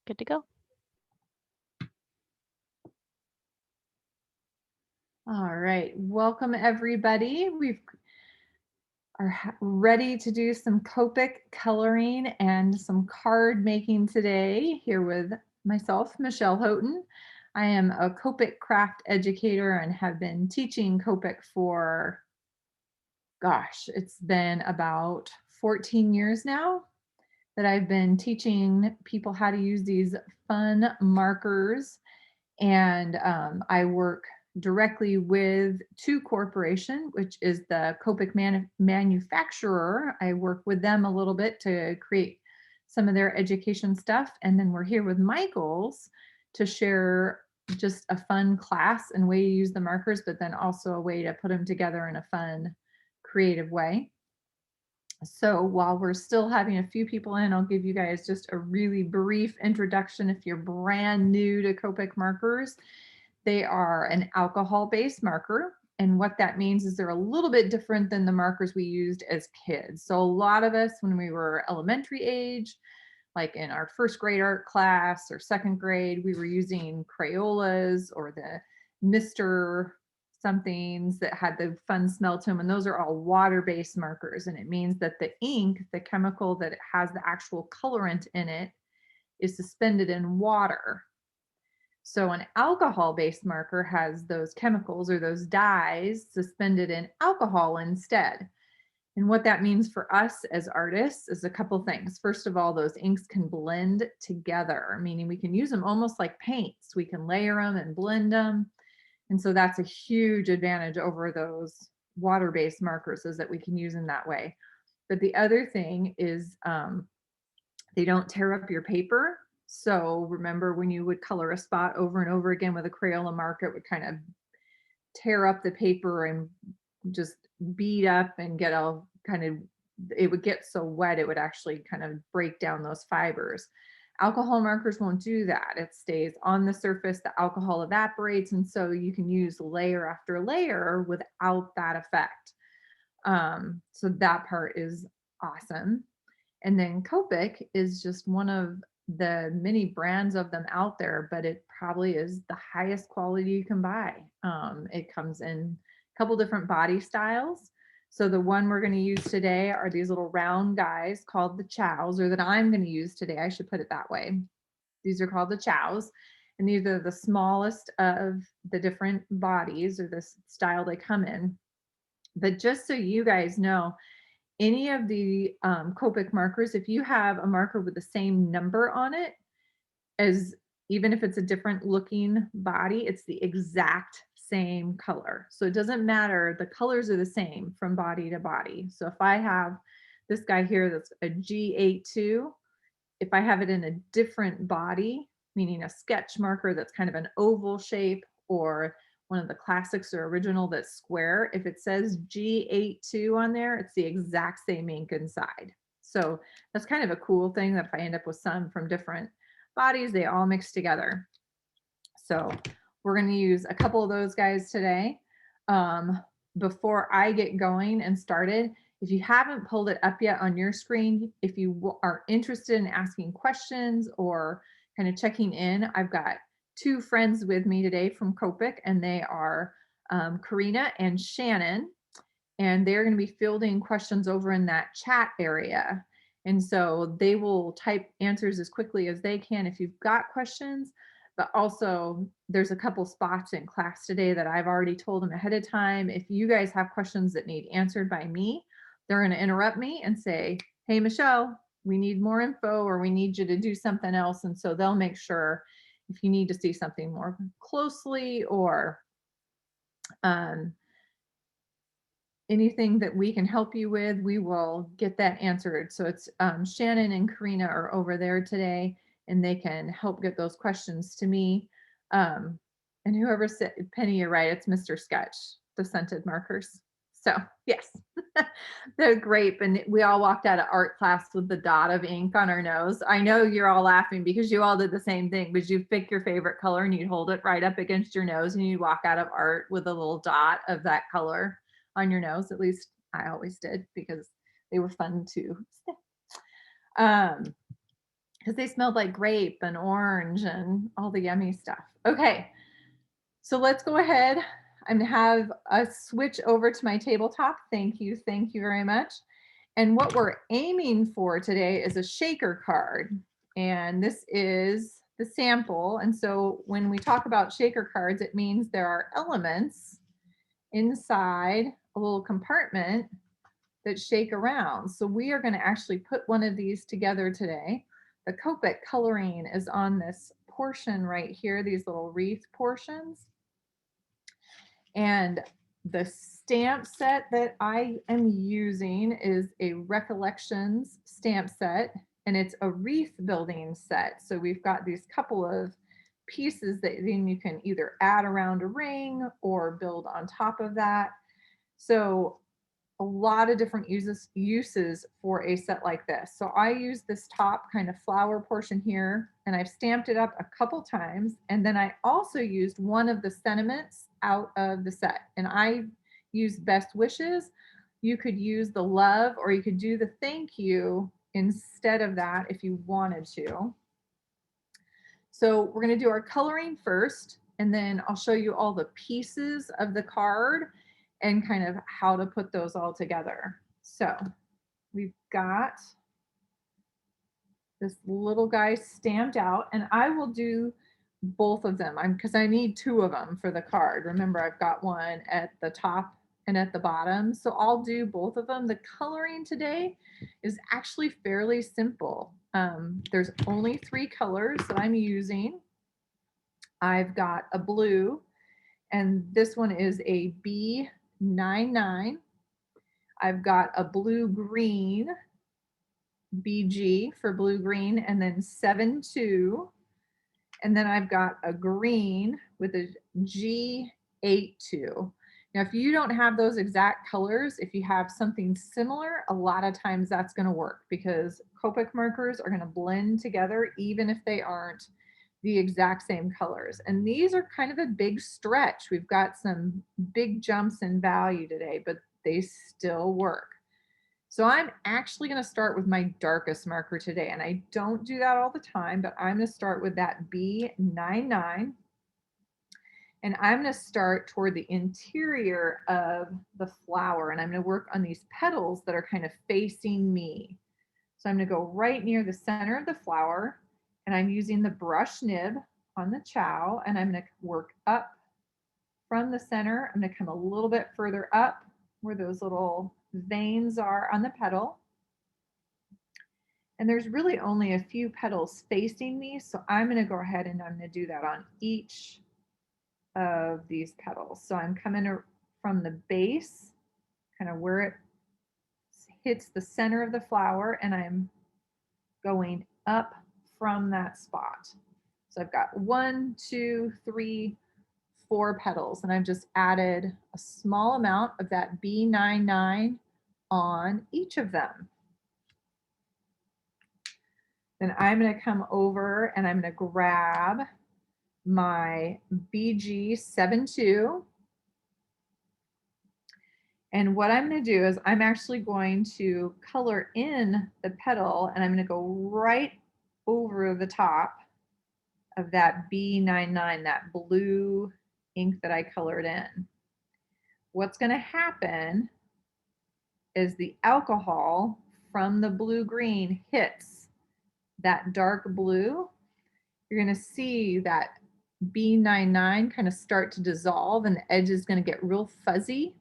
Good to go. All right, welcome everybody. We are ready to do some Copic coloring and some card making today here with myself, Michelle Houghton. I am a Copic craft educator and have been teaching Copic for, gosh, it's been about 14 years now that I've been teaching people how to use these fun markers. And I work directly with Two Corporation, which is the Copic manufacturer. I work with them a little bit to create some of their education stuff. And then we're here with Michaels to share just a fun class and way to use the markers, but then also a way to put them together in a fun, creative way. So while we're still having a few people in, I'll give you guys just a really brief introduction if you're brand new to Copic markers. They are an alcohol-based marker. And what that means is they're a little bit different than the markers we used as kids. So a lot of us, when we were elementary age, like in our first grade art class or second grade, we were using Crayolas or the Mr. somethings that had the fun smell to them. And those are all water-based markers. And it means that the ink, the chemical that it has the actual colorant in it, is suspended in water. So an alcohol-based marker has those chemicals or those dyes suspended in alcohol instead. And what that means for us as artists is a couple things. First of all, those inks can blend together, meaning we can use them almost like paints. We can layer them and blend them. And so that's a huge advantage over those water-based markers, is that we can use them that way. But the other thing is they don't tear up your paper. So remember when you would color a spot over and over again with a Crayola marker, it would kind of tear up the paper and just beat up and get all kind of, it would get so wet it would actually kind of break down those fibers. Alcohol markers won't do that. It stays on the surface, the alcohol evaporates, and so you can use layer after layer without that effect. So that part is awesome. And then Copic is just one of the many brands of them out there, but it probably is the highest quality you can buy. It comes in a couple different body styles. So the one we're going to use today are these little round guys called the Chows, or that I'm going to use today. I should put it that way. These are called the Chows. And these are the smallest of the different bodies or the style they come in. But just so you guys know, any of the Copic markers, if you have a marker with the same number on it, as even if it's a different looking body, it's the exact same color. So it doesn't matter, the colors are the same from body to body. So if I have this guy here that's a G82, if I have it in a different body, meaning a sketch marker that's kind of an oval shape, or one of the classics or original that's square, if it says G82 on there, it's the exact same ink inside. So that's kind of a cool thing, that if I end up with some from different bodies, they all mix together. So we're going to use a couple of those guys today. Before I get going and started, if you haven't pulled it up yet on your screen, if you are interested in asking questions or kind of checking in, I've got two friends with me today from Copic, and they are Karina and Shannon, and they're going to be fielding questions over in that chat area. And so they will type answers as quickly as they can if you've got questions. But also there's a couple spots in class today that I've already told them ahead of time. If you guys have questions that need answered by me, they're going to interrupt me and say, hey, Michelle, we need more info, or we need you to do something else. And so they'll make sure if you need to see something more closely, or anything that we can help you with, we will get that answered. So it's Shannon and Karina are over there today, and they can help get those questions to me. And whoever said, Penny, you're right, it's Mr. Sketch, the scented markers. So yes, they're great. And we all walked out of art class with the dot of ink on our nose. I know you're all laughing because you all did the same thing, but you pick your favorite color and you'd hold it right up against your nose, and you'd walk out of art with a little dot of that color on your nose. At least I always did, because they were fun to sniff. because they smelled like grape and orange and all the yummy stuff. Okay, so let's go ahead and have a switch over to my tabletop. Thank you very much. And what we're aiming for today is a shaker card. And this is the sample. And so when we talk about shaker cards, it means there are elements inside a little compartment that shake around. So we are going to actually put one of these together today. The Copic coloring is on this portion right here, these little wreath portions. And the stamp set that I am using is a Recollections stamp set, and it's a wreath building set. So we've got these couple of pieces that then you can either add around a ring or build on top of that. So a lot of different uses for a set like this. So I use this top kind of flower portion here, and I've stamped it up a couple times. And then I also used one of the sentiments out of the set, and I used Best Wishes. You could use the love, or you could do the thank you instead of that if you wanted to. So we're going to do our coloring first, and then I'll show you all the pieces of the card and kind of how to put those all together. So we've got this little guy stamped out, and I will do both of them because I need two of them for the card. Remember, I've got one at the top and at the bottom. So I'll do both of them. The coloring today is actually fairly simple. There's only 3 colors that I'm using. I've got a blue, and this one is a B99. I've got a blue green, BG for blue green, and then 72. And then I've got a green with a G82. Now, if you don't have those exact colors, if you have something similar, a lot of times that's going to work because Copic markers are going to blend together even if they aren't the exact same colors. And these are kind of a big stretch. We've got some big jumps in value today, but they still work. So I'm actually going to start with my darkest marker today. And I don't do that all the time, but I'm going to start with that B99. And I'm going to start toward the interior of the flower. And I'm going to work on these petals that are kind of facing me. So I'm going to go right near the center of the flower. And I'm using the brush nib on the Ciao. And I'm going to work up from the center. I'm going to come a little bit further up where those little veins are on the petal. And there's really only a few petals facing me. So I'm going to go ahead and I'm going to do that on each of these petals. So I'm coming from the base, kind of where it hits the center of the flower, and I'm going up from that spot. So I've got 1, 2, 3, 4 petals, and I've just added a small amount of that B99 on each of them. Then I'm going to come over and I'm going to grab my BG72. And what I'm going to do is I'm actually going to color in the petal, and I'm going to go right over the top of that B99, that blue ink that I colored in. What's going to happen is the alcohol from the blue-green hits that dark blue. You're going to see that B99 kind of start to dissolve, and the edge is going to get real fuzzy.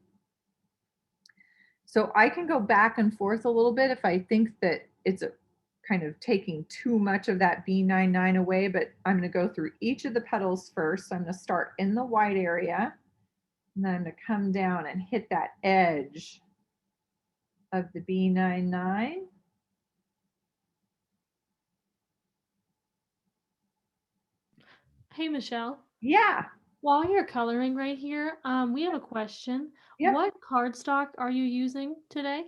So I can go back and forth a little bit if I think that it's kind of taking too much of that B99 away, but I'm going to go through each of the petals first. So I'm going to start in the white area, and then I'm going to come down and hit that edge of the B99. Hey, Michelle. Yeah. While you're coloring right here, we have a question. Yep. What cardstock are you using today?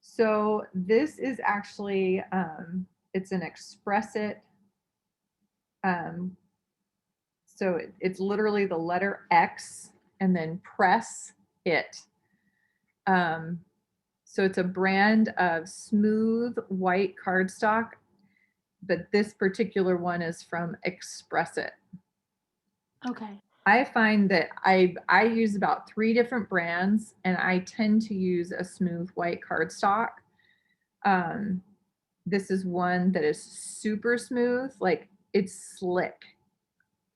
So this is actually, it's an Express It. So it's literally the letter X and then press it. So it's a brand of smooth white cardstock. but this particular one is from Express It. Okay. I find that I use about 3 different brands, and I tend to use a smooth white cardstock. Um, this is one that is super smooth, like, it's slick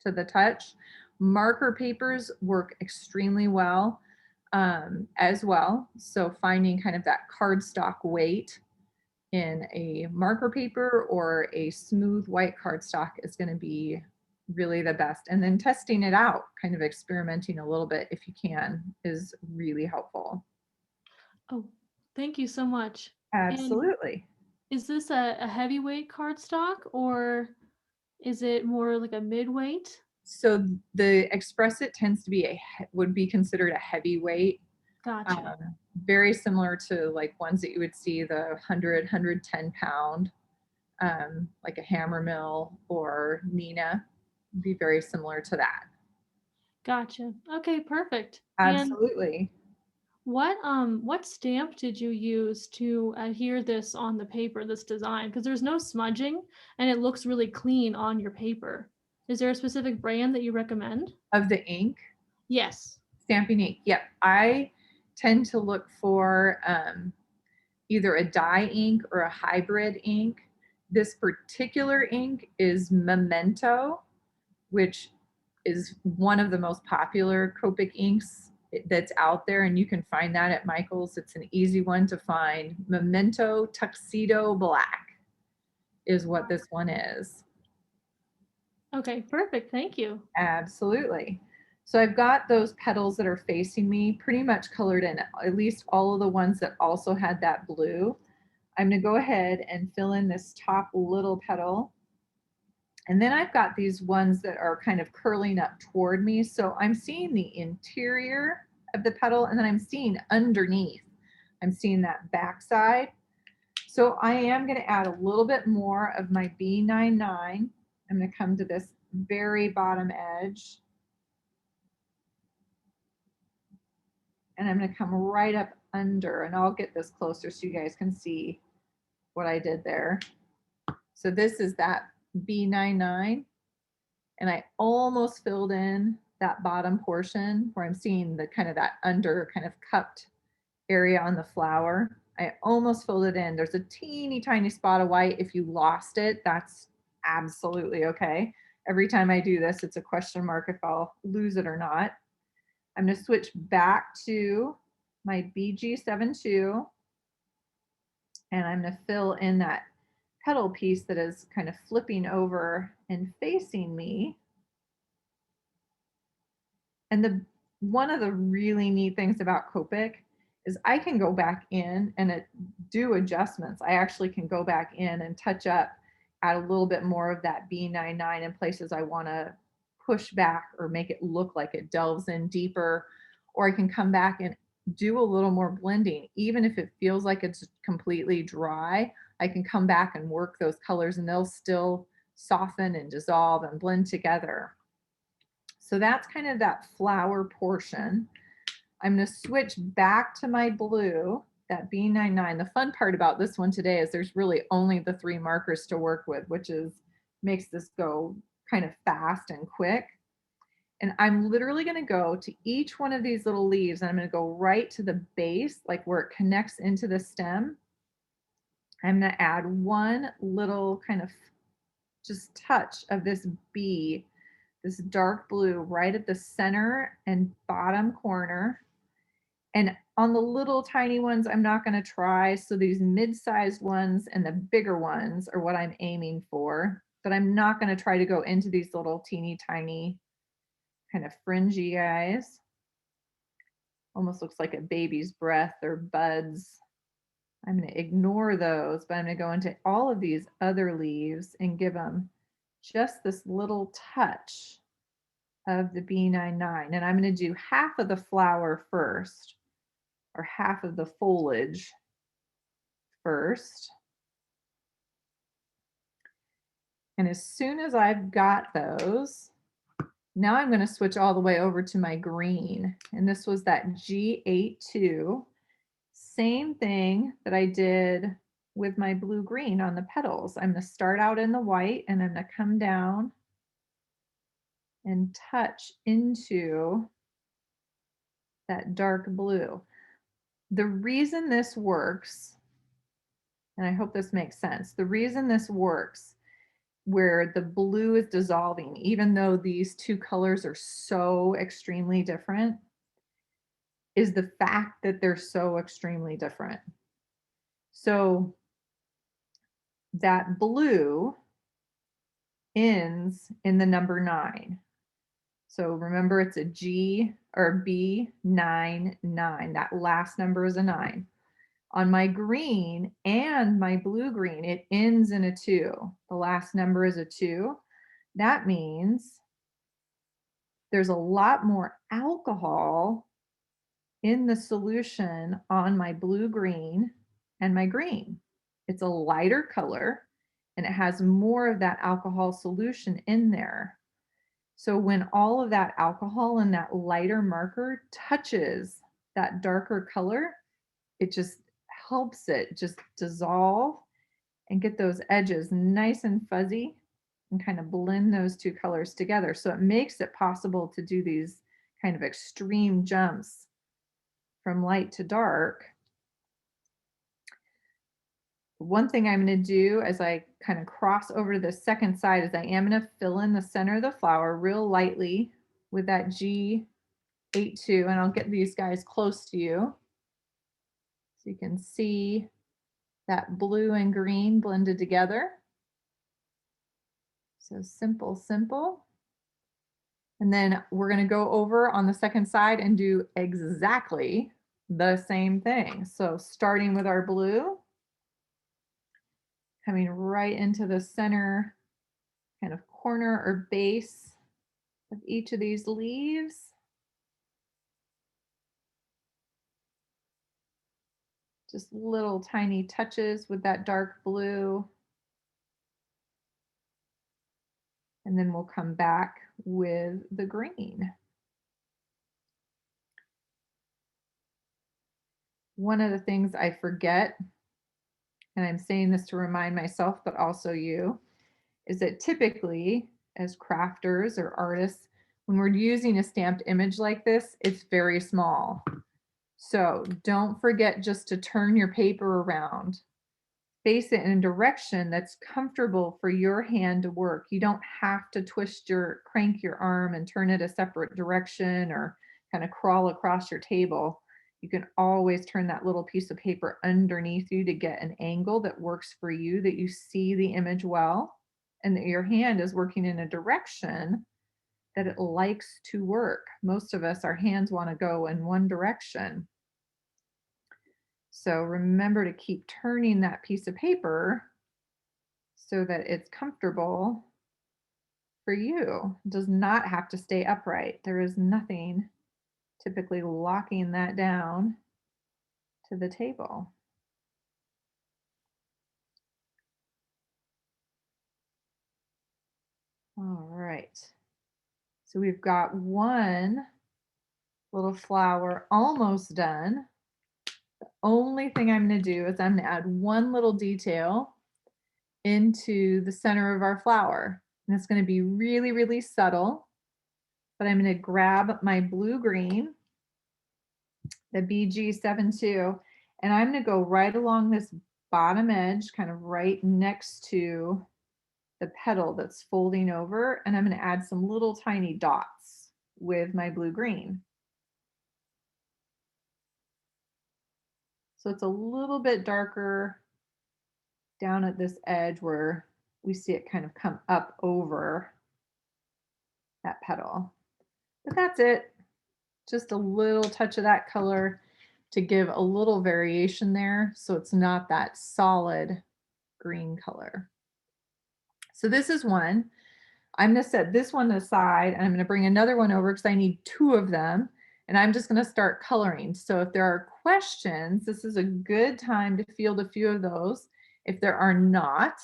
to the touch. Marker papers work extremely well, as well, so finding kind of that cardstock weight in a marker paper or a smooth white cardstock is gonna be really the best. And then testing it out, kind of experimenting a little bit if you can, is really helpful. Oh, thank you so much. And Absolutely. is this a heavyweight cardstock or is it more like a midweight? So the Express It tends to be would be considered a heavyweight, Gotcha. very similar to like ones that you would see the 110 pound, like a Hammer Mill or Nina, be very similar to that. Gotcha. Okay, perfect. And Absolutely. what stamp did you use to adhere this on the paper, this design? Because there's no smudging and it looks really clean on your paper. Is there a specific brand that you recommend? Of the ink, Yes. stamping ink. Yep. I tend to look for either a dye ink or a hybrid ink. This particular ink is Memento, which is one of the most popular Copic inks that's out there, and you can find that at Michael's. It's an easy one to find. Memento Tuxedo Black is what this one is. Okay, perfect. Thank you. Absolutely. So I've got those petals that are facing me pretty much colored in, at least all of the ones that also had that blue. I'm going to go ahead and fill in this top little petal. And then I've got these ones that are kind of curling up toward me. So I'm seeing the interior of the petal, and then I'm seeing underneath. I'm seeing that backside. So I am going to add a little bit more of my B99. I'm going to come to this very bottom edge, and I'm going to come right up under, and I'll get this closer so you guys can see what I did there. So this is that B99, and I almost filled in that bottom portion where I'm seeing the kind of that under kind of cupped area on the flower. I almost filled it in. There's a teeny tiny spot of white. If you lost it, that's absolutely okay. Every time I do this, it's a question mark if I'll lose it or not. I'm going to switch back to my BG72, and I'm going to fill in that petal piece that is kind of flipping over and facing me. And one of the really neat things about Copic is I can go back in and do adjustments. I actually can go back in and touch up, add a little bit more of that B99 in places I want to push back or make it look like it delves in deeper. Or I can come back and do a little more blending. Even if it feels like it's completely dry, I can come back and work those colors and they'll still soften and dissolve and blend together. So that's kind of that flower portion. I'm going to switch back to my blue, that B99. The fun part about this one today is there's really only the 3 markers to work with, which makes this go kind of fast and quick. And I'm literally going to go to each one of these little leaves, and I'm going to go right to the base, like where it connects into the stem. I'm going to add one little kind of just touch of this B, this dark blue, right at the center and bottom corner. And on the little tiny ones, I'm not going to try. So these mid-sized ones and the bigger ones are what I'm aiming for. But I'm not going to try to go into these little teeny tiny kind of fringy guys. Almost looks like a baby's breath or buds. I'm going to ignore those, but I'm going to go into all of these other leaves and give them just this little touch of the B99. And I'm going to do half of the flower first, or half of the foliage first. And as soon as I've got those, now I'm going to switch all the way over to my green. And this was that G82. Same thing that I did with my blue-green on the petals. I'm going to start out in the white and I'm going to come down and touch into that dark blue. The reason this works, and I hope this makes sense, the reason this works where the blue is dissolving, even though these two colors are so extremely different, is the fact that they're so extremely different. So that blue ends in the number 9. So remember, it's a G or B99. That last number is a 9. On my green and my blue green, it ends in a 2. The last number is a 2. That means there's a lot more alcohol in the solution on my blue green and my green. It's a lighter color and it has more of that alcohol solution in there. So when all of that alcohol and that lighter marker touches that darker color, it just helps it just dissolve and get those edges nice and fuzzy and kind of blend those two colors together. So it makes it possible to do these kind of extreme jumps from light to dark. One thing I'm going to do as I kind of cross over to the second side is I am going to fill in the center of the flower real lightly with that G82, and I'll get these guys close to you so you can see that blue and green blended together. So simple, simple. And then we're going to go over on the second side and do exactly the same thing. So starting with our blue, coming right into the center kind of corner or base of each of these leaves. Just little tiny touches with that dark blue. And then we'll come back with the green. One of the things I forget, and I'm saying this to remind myself, but also you, is that typically as crafters or artists, when we're using a stamped image like this, it's very small. So don't forget just to turn your paper around. Face it in a direction that's comfortable for your hand to work. You don't have to crank your arm and turn it a separate direction or kind of crawl across your table. You can always turn that little piece of paper underneath you to get an angle that works for you, that you see the image well, and that your hand is working in a direction that it likes to work. Most of us, our hands want to go in one direction. So remember to keep turning that piece of paper so that it's comfortable for you. It does not have to stay upright. There is nothing typically locking that down to the table. All right. So we've got one little flower almost done. The only thing I'm going to do is I'm going to add one little detail into the center of our flower. And it's going to be really, really subtle. But I'm going to grab my blue-green, the BG72, and I'm going to go right along this bottom edge, kind of right next to the petal that's folding over, and I'm going to add some little tiny dots with my blue-green. So it's a little bit darker down at this edge where we see it kind of come up over that petal. But that's it. Just a little touch of that color to give a little variation there so it's not that solid green color. So this is one. I'm going to set this one aside and I'm going to bring another one over because I need 2 of them, and I'm just going to start coloring. So if there are questions, this is a good time to field a few of those. If there are not,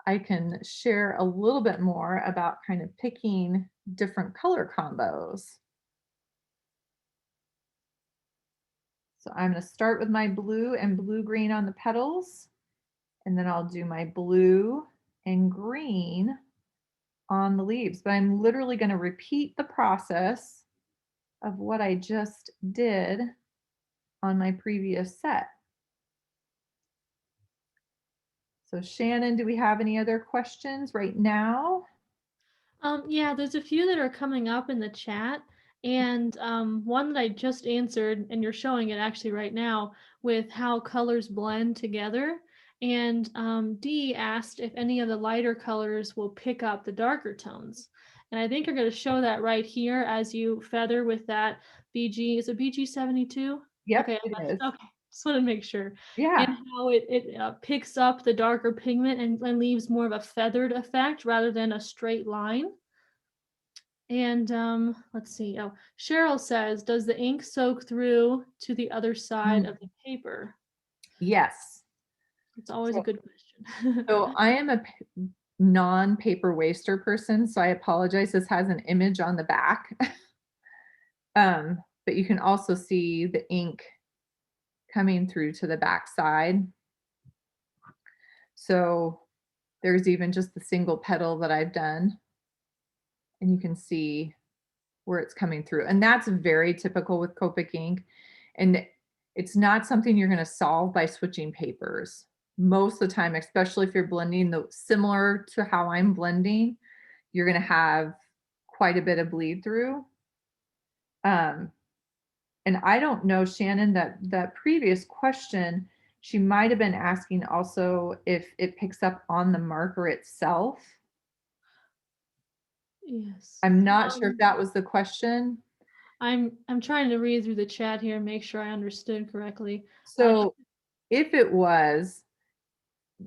I can share a little bit more about kind of picking different color combos. So I'm going to start with my blue and blue-green on the petals. And then I'll do my blue and green on the leaves. But I'm literally going to repeat the process of what I just did on my previous set. So Shannon, do we have any other questions right now? Yeah, there's a few that are coming up in the chat, and one that I just answered, and you're showing it actually right now with how colors blend together. And Dee asked if any of the lighter colors will pick up the darker tones. And I think you're going to show that right here as you feather with that BG. Is it BG 72? Yep, Okay, it is. okay. Just want to make sure. And Yeah. how it picks up the darker pigment and leaves more of a feathered effect rather than a straight line. And let's see. Oh, Cheryl says, does the ink soak through to the other side of the paper? Yes. It's always a So, good question. so I am a non-paper waster person, so I apologize. This has an image on the back. But you can also see the ink coming through to the back side. So there's even just the single petal that I've done. And you can see where it's coming through. And that's very typical with Copic ink. And it's not something you're going to solve by switching papers. Most of the time, especially if you're blending similar to how I'm blending, you're going to have quite a bit of bleed through. And I don't know, Shannon, that previous question, she might have been asking also if it picks up on the marker itself. Yes. I'm not sure if that was the question. I'm trying to read through the chat here and make sure I understood correctly. So if it was,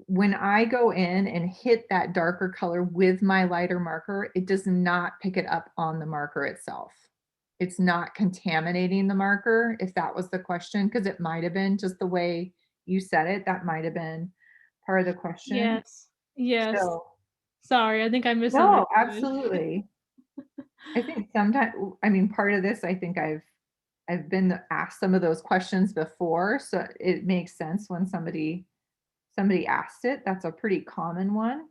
when I go in and hit that darker color with my lighter marker, it does not pick it up on the marker itself. It's not contaminating the marker, if that was the question, because it might have been just the way you said it. That might have been part of the question. Yes. Yes. So, Sorry, I think I no, misunderstood. absolutely. I think sometimes, I mean, part of this, I think I've been asked some of those questions before, so it makes sense when somebody asked it. That's a pretty common one.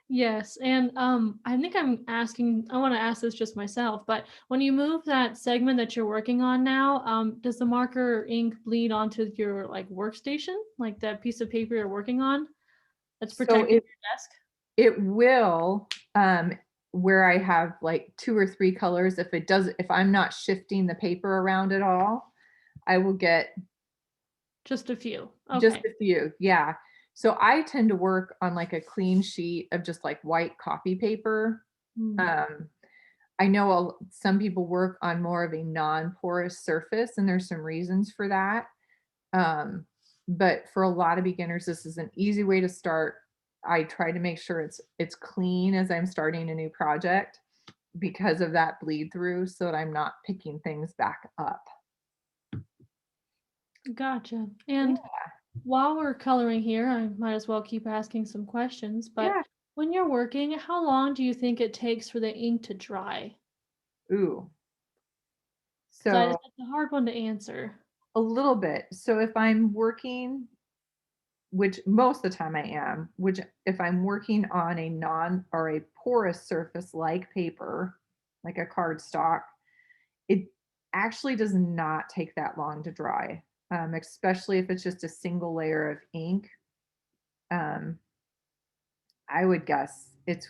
Yes, and I think I want to ask this just myself, but when you move that segment that you're working on now, does the marker ink bleed onto your like workstation, like that piece of paper you're working on that's So protecting your desk? it will, where I have like 2 or 3 colors, if I'm not shifting the paper around at all, I will get Just a few. just Okay. a few. Yeah. So I tend to work on like a clean sheet of just like white copy paper. Mm, Um, I know some people work on more of a non-porous surface, and there's some reasons for that. Um, but for a lot of beginners, this is an easy way to start. I try to make sure it's clean as I'm starting a new project because of that bleed through, so that I'm not picking things back up. gotcha. Yeah. And while we're coloring here, I might as well keep asking some questions, but Yeah. when you're working, how long do you think it takes for the ink to dry? Ooh. Because So it's a hard one to answer. a little bit. So if I'm working, which most of the time I am, which if I'm working on a non or a porous surface like paper, like a cardstock, it actually does not take that long to dry, especially if it's just a single layer of ink. Um, I would guess it's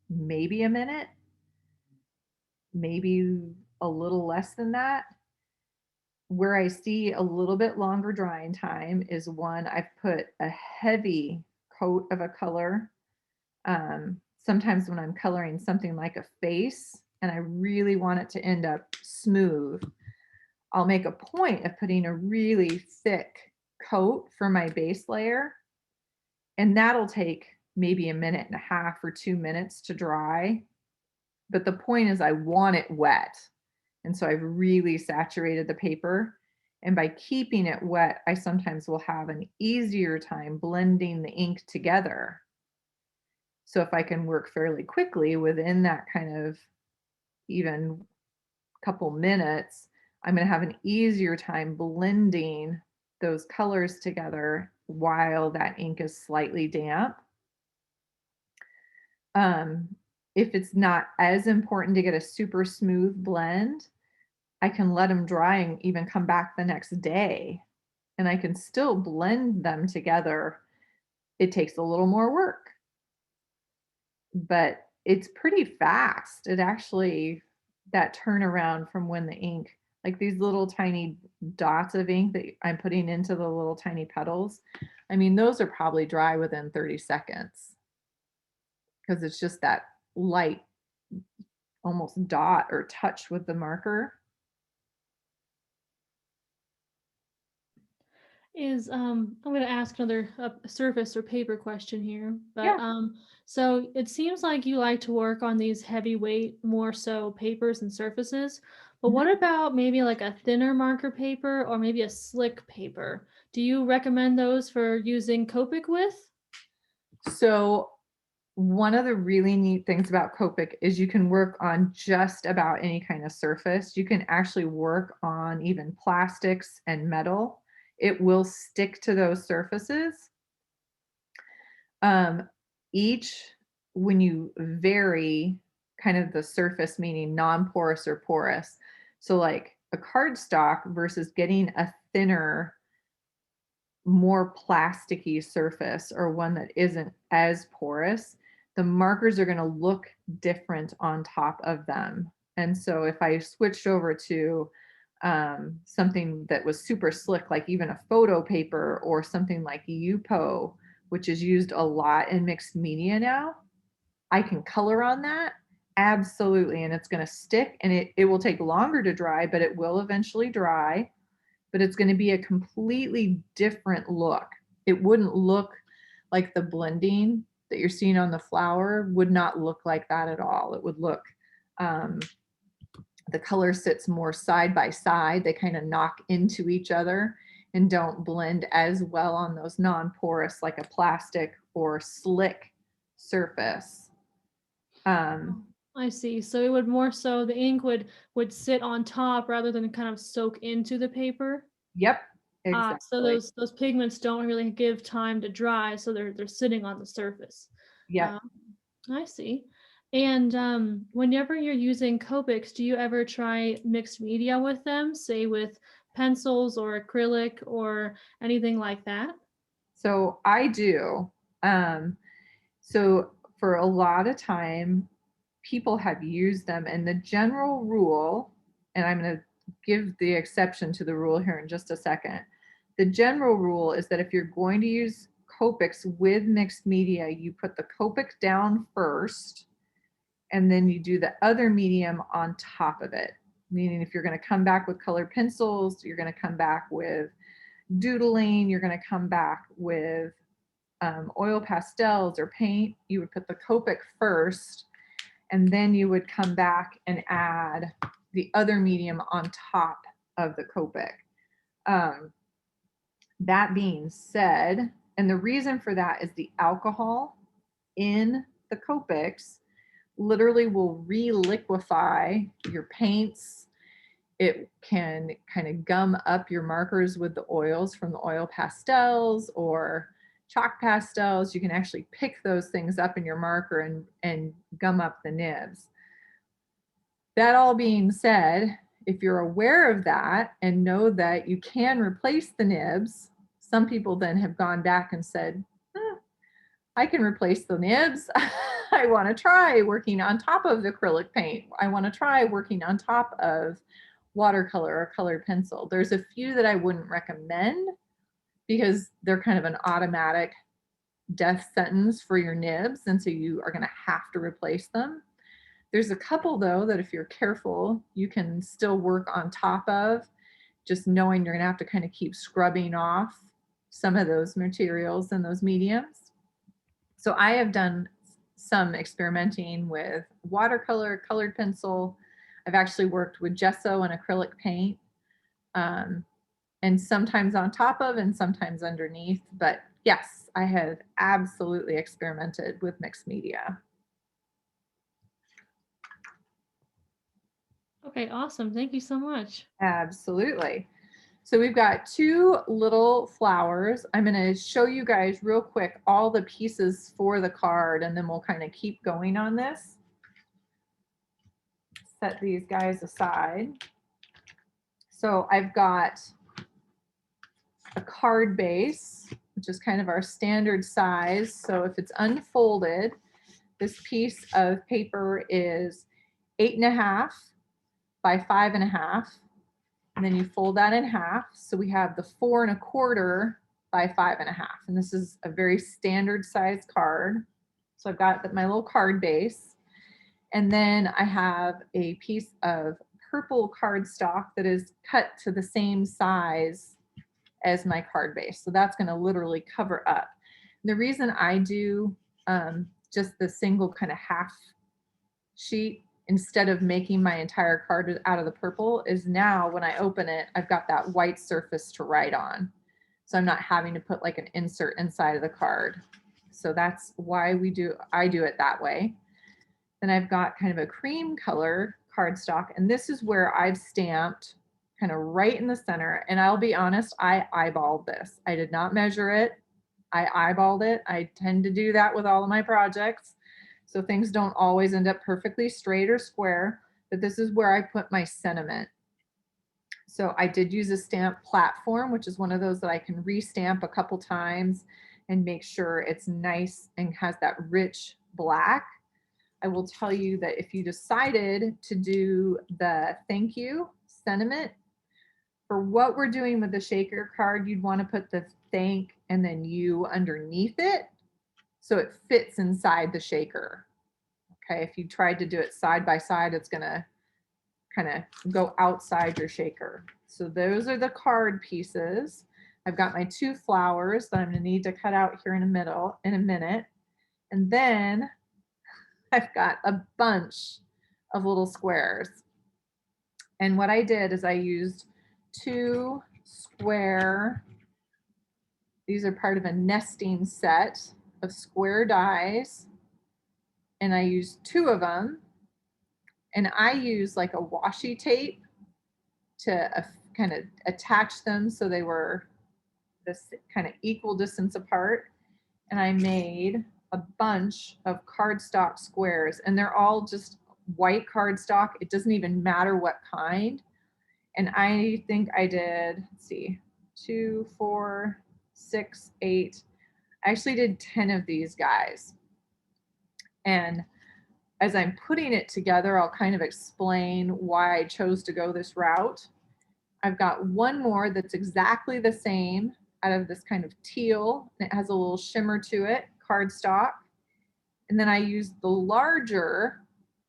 maybe a minute, maybe a little less than that. Where I see a little bit longer drying time is one I've put a heavy coat of a color. Sometimes when I'm coloring something like a face and I really want it to end up smooth, I'll make a point of putting a really thick coat for my base layer, and that'll take maybe a minute and a half or 2 minutes to dry. But the point is, I want it wet. And so I've really saturated the paper. And by keeping it wet, I sometimes will have an easier time blending the ink together. So if I can work fairly quickly within that kind of even couple minutes, I'm going to have an easier time blending those colors together while that ink is slightly damp. Um, if it's not as important to get a super smooth blend, I can let them dry and even come back the next day, and I can still blend them together. It takes a little more work, but it's pretty fast. It actually, that turnaround from when the ink, like these little tiny dots of ink that I'm putting into the little tiny petals, I mean, those are probably dry within 30 seconds because it's just that light, almost dot or touch with the marker. Is I'm going to ask another surface or paper question here, but Yeah. so it seems like you like to work on these heavyweight, more so papers and surfaces. But Mhm. what about maybe like a thinner marker paper or maybe a slick paper? Do you recommend those for using Copic with? So one of the really neat things about Copic is you can work on just about any kind of surface. You can actually work on even plastics and metal. It will stick to those surfaces. Um, each, when you vary kind of the surface, meaning non-porous or porous. So like a cardstock versus getting a thinner, more plasticky surface or one that isn't as porous, the markers are going to look different on top of them. And so if I switched over to something that was super slick, like even a photo paper or something like Yupo, which is used a lot in mixed media now, I can color on that. Absolutely. And it's going to stick, and it will take longer to dry, but it will eventually dry, but it's going to be a completely different look. It wouldn't look like the blending that you're seeing on the flower would not look like that at all. It would look, um, the color sits more side by side. They kind of knock into each other and don't blend as well on those non-porous, like a plastic or slick surface. Um, Oh, I see. So it would more so the ink would sit on top rather than kind of soak into the paper. yep, So exactly. those pigments don't really give time to dry, so they're sitting on the surface. Yep. Um, I see. And whenever you're using Copics, do you ever try mixed media with them, say with pencils or acrylic or anything like that? So I do. Um, so for a lot of time, people have used them, and the general rule, and I'm going to give the exception to the rule here in just a second. The general rule is that if you're going to use Copics with mixed media, you put the Copic down first, and then you do the other medium on top of it. Meaning, if you're going to come back with colored pencils, you're going to come back with doodling, you're going to come back with oil pastels or paint, you would put the Copic first, and then you would come back and add the other medium on top of the Copic. Um, that being said, and the reason for that is the alcohol in the Copics literally will re-liquefy your paints. It can kind of gum up your markers with the oils from the oil pastels or chalk pastels. You can actually pick those things up in your marker and gum up the nibs. That all being said, if you're aware of that and know that you can replace the nibs, some people then have gone back and said, I can replace the nibs. I want to try working on top of acrylic paint. I want to try working on top of watercolor or colored pencil. There's a few that I wouldn't recommend because they're kind of an automatic death sentence for your nibs, and so you are going to have to replace them. There's a couple though that if you're careful, you can still work on top of, just knowing you're going to have to kind of keep scrubbing off some of those materials and those mediums. So I have done some experimenting with watercolor, colored pencil. I've actually worked with gesso and acrylic paint, um, and sometimes on top of and sometimes underneath. But yes, I have absolutely experimented with mixed media. Okay, awesome. Thank you so much. Absolutely. So we've got two little flowers. I'm going to show you guys real quick all the pieces for the card, and then we'll kind of keep going on this. Set these guys aside. So I've got a card base, which is kind of our standard size. So if it's unfolded, this piece of paper is 8.5 by 5.5. And then you fold that in half. So we have the 4.25 by 5.5. And this is a very standard size card. So I've got my little card base. And then I have a piece of purple cardstock that is cut to the same size as my card base. So that's going to literally cover up. And the reason I do just the single kind of half sheet instead of making my entire card out of the purple is now when I open it, I've got that white surface to write on. So I'm not having to put like an insert inside of the card. So that's why I do it that way. Then I've got kind of a cream color cardstock, and this is where I've stamped kind of right in the center. And I'll be honest, I eyeballed this. I did not measure it. I eyeballed it. I tend to do that with all of my projects. So things don't always end up perfectly straight or square, but this is where I put my sentiment. So I did use a stamp platform, which is one of those that I can restamp a couple times and make sure it's nice and has that rich black. I will tell you that if you decided to do the thank you sentiment, for what we're doing with the shaker card, you'd want to put the thank and then you underneath it so it fits inside the shaker. Okay, if you tried to do it side by side, it's going to kind of go outside your shaker. So those are the card pieces. I've got my two flowers that I'm going to need to cut out here in a minute. And then I've got a bunch of little squares. And what I did is I used two square, these are part of a nesting set of square dies. And I used two of them. And I used like a washi tape to kind of attach them so they were this kind of equal distance apart. And I made a bunch of cardstock squares, and they're all just white cardstock. It doesn't even matter what kind. And I think I did, let's see, 2, 4, 6, 8. I actually did 10 of these guys. And as I'm putting it together, I'll kind of explain why I chose to go this route. I've got one more that's exactly the same out of this kind of teal, and it has a little shimmer to it, cardstock. And then I used the larger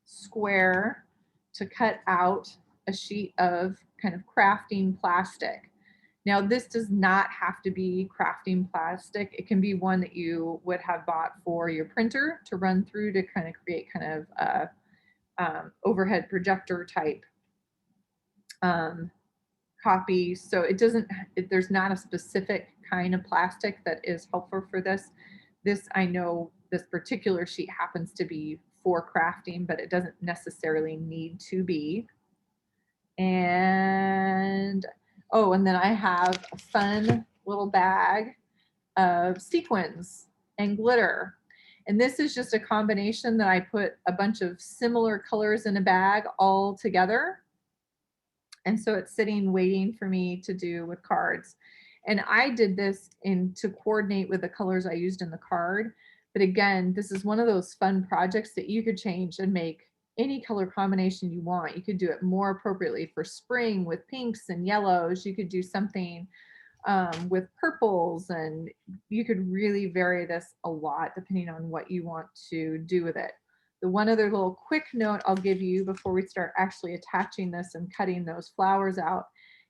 square to cut out a sheet of kind of crafting plastic. Now, this does not have to be crafting plastic. It can be one that you would have bought for your printer to run through to kind of create kind of a overhead projector type copy. So it doesn't, there's not a specific kind of plastic that is helpful for this. This, I know this particular sheet happens to be for crafting, but it doesn't necessarily need to be. And, oh, and then I have a fun little bag of sequins and glitter. And this is just a combination that I put a bunch of similar colors in a bag all together. And so it's sitting waiting for me to do with cards. And I did this to coordinate with the colors I used in the card. But again, this is one of those fun projects that you could change and make any color combination you want. You could do it more appropriately for spring with pinks and yellows. You could do something with purples, and you could really vary this a lot depending on what you want to do with it. The one other little quick note I'll give you before we start actually attaching this and cutting those flowers out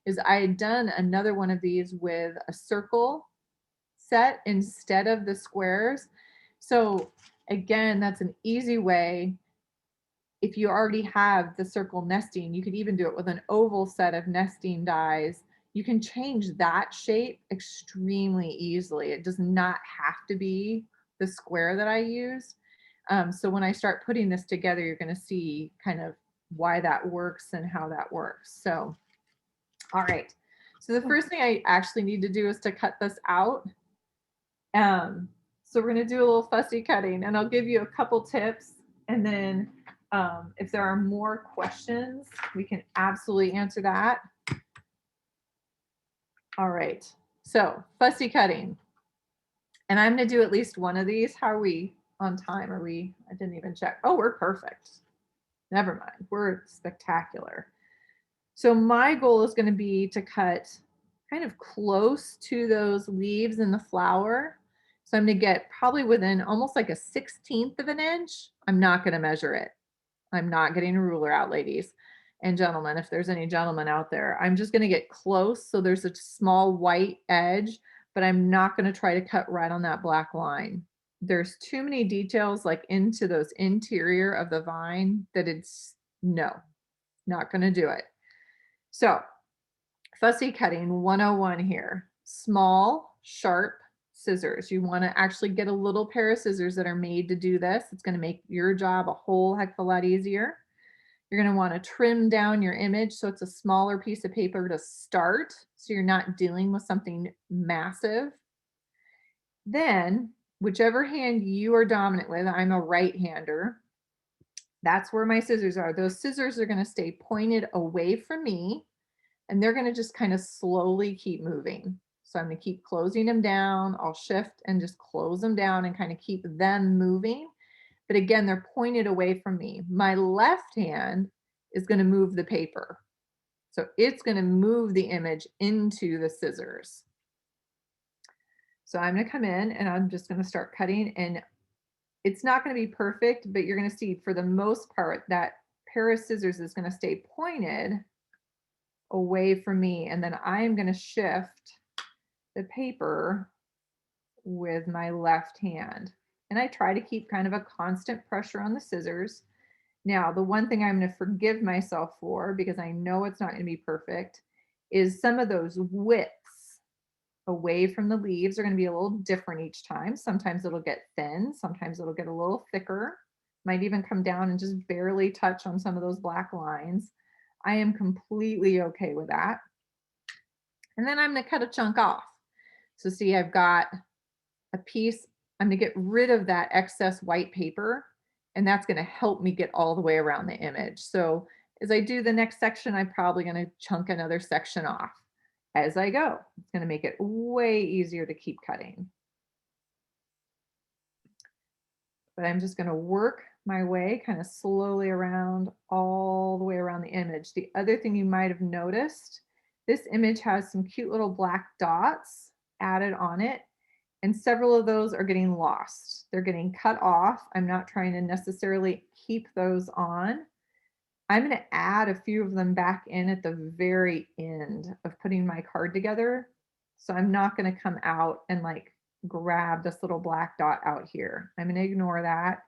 is I had done another one of these with a circle set instead of the squares. So again, that's an easy way. If you already have the circle nesting, you could even do it with an oval set of nesting dies. You can change that shape extremely easily. It does not have to be the square that I used. So when I start putting this together, you're going to see kind of why that works and how that works. So, all right. So the first thing I actually need to do is to cut this out. Um, so we're gonna do a little fussy cutting, and I'll give you a couple tips, and then if there are more questions, we can absolutely answer that. All right. So fussy cutting, and I'm gonna do at least one of these. How are we on time? Are we? I didn't even check. Oh, we're perfect. Never mind. We're spectacular. So my goal is going to be to cut kind of close to those leaves in the flower. So I'm going to get probably within almost like a 16th of an inch. I'm not going to measure it. I'm not getting a ruler out, ladies and gentlemen, if there's any gentlemen out there. I'm just going to get close. So there's a small white edge, but I'm not going to try to cut right on that black line. There's too many details like into those interior of the vine that it's no, not going to do it. So fussy cutting 101 here. Small, sharp scissors. You want to actually get a little pair of scissors that are made to do this. It's going to make your job a whole heck of a lot easier. You're going to want to trim down your image so it's a smaller piece of paper to start, so you're not dealing with something massive. Then, whichever hand you are dominant with, I'm a right-hander, that's where my scissors are. Those scissors are going to stay pointed away from me, and they're going to just kind of slowly keep moving. So I'm going to keep closing them down. I'll shift and just close them down and kind of keep them moving. But again, they're pointed away from me. My left hand is going to move the paper. So it's going to move the image into the scissors. So I'm going to come in and I'm just going to start cutting, and it's not going to be perfect, but you're going to see for the most part that pair of scissors is going to stay pointed away from me. And then I'm going to shift the paper with my left hand. And I try to keep kind of a constant pressure on the scissors. Now, the one thing I'm going to forgive myself for, because I know it's not going to be perfect, is some of those widths away from the leaves are going to be a little different each time. Sometimes it'll get thin, sometimes it'll get a little thicker, might even come down and just barely touch on some of those black lines. I am completely okay with that. And then I'm going to cut a chunk off. So see, I've got a piece. I'm going to get rid of that excess white paper, and that's going to help me get all the way around the image. So as I do the next section, I'm probably going to chunk another section off as I go. It's going to make it way easier to keep cutting. But I'm just going to work my way kind of slowly around, all the way around the image. The other thing you might have noticed, this image has some cute little black dots added on it, and several of those are getting lost. They're getting cut off. I'm not trying to necessarily keep those on. I'm going to add a few of them back in at the very end of putting my card together. So I'm not going to come out and like grab this little black dot out here. I'm going to ignore that,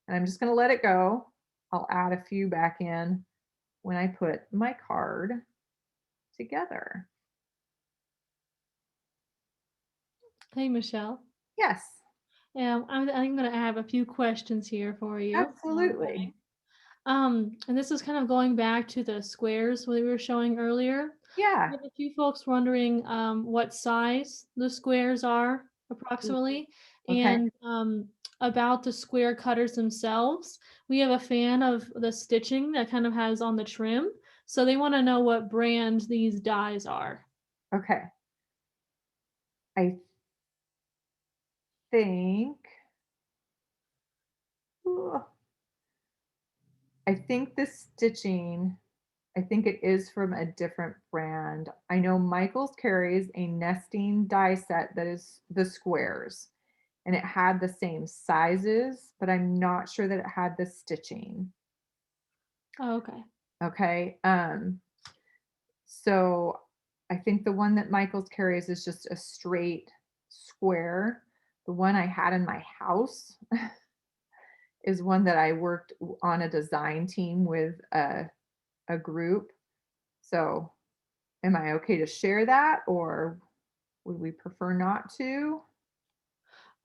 and I'm just going to let it go. I'll add a few back in when I put my card together. Hey, Michelle. Yes, Yeah, I'm going to have a few questions here for you. absolutely. Okay. And this is kind of going back to the squares we were showing earlier. Yeah. We have a few folks wondering what size the squares are approximately, Okay. and about the square cutters themselves. We have a fan of the stitching that kind of has on the trim, so they want to know what brand these dies are. Okay. I think Ugh. I think the stitching, I think it is from a different brand. I know Michaels carries a nesting die set that is the squares, and it had the same sizes, but I'm not sure that it had the stitching. Oh, okay. Okay. So I think the one that Michaels carries is just a straight square. The one I had in my house is one that I worked on a design team with a group. So am I okay to share that, or would we prefer not to?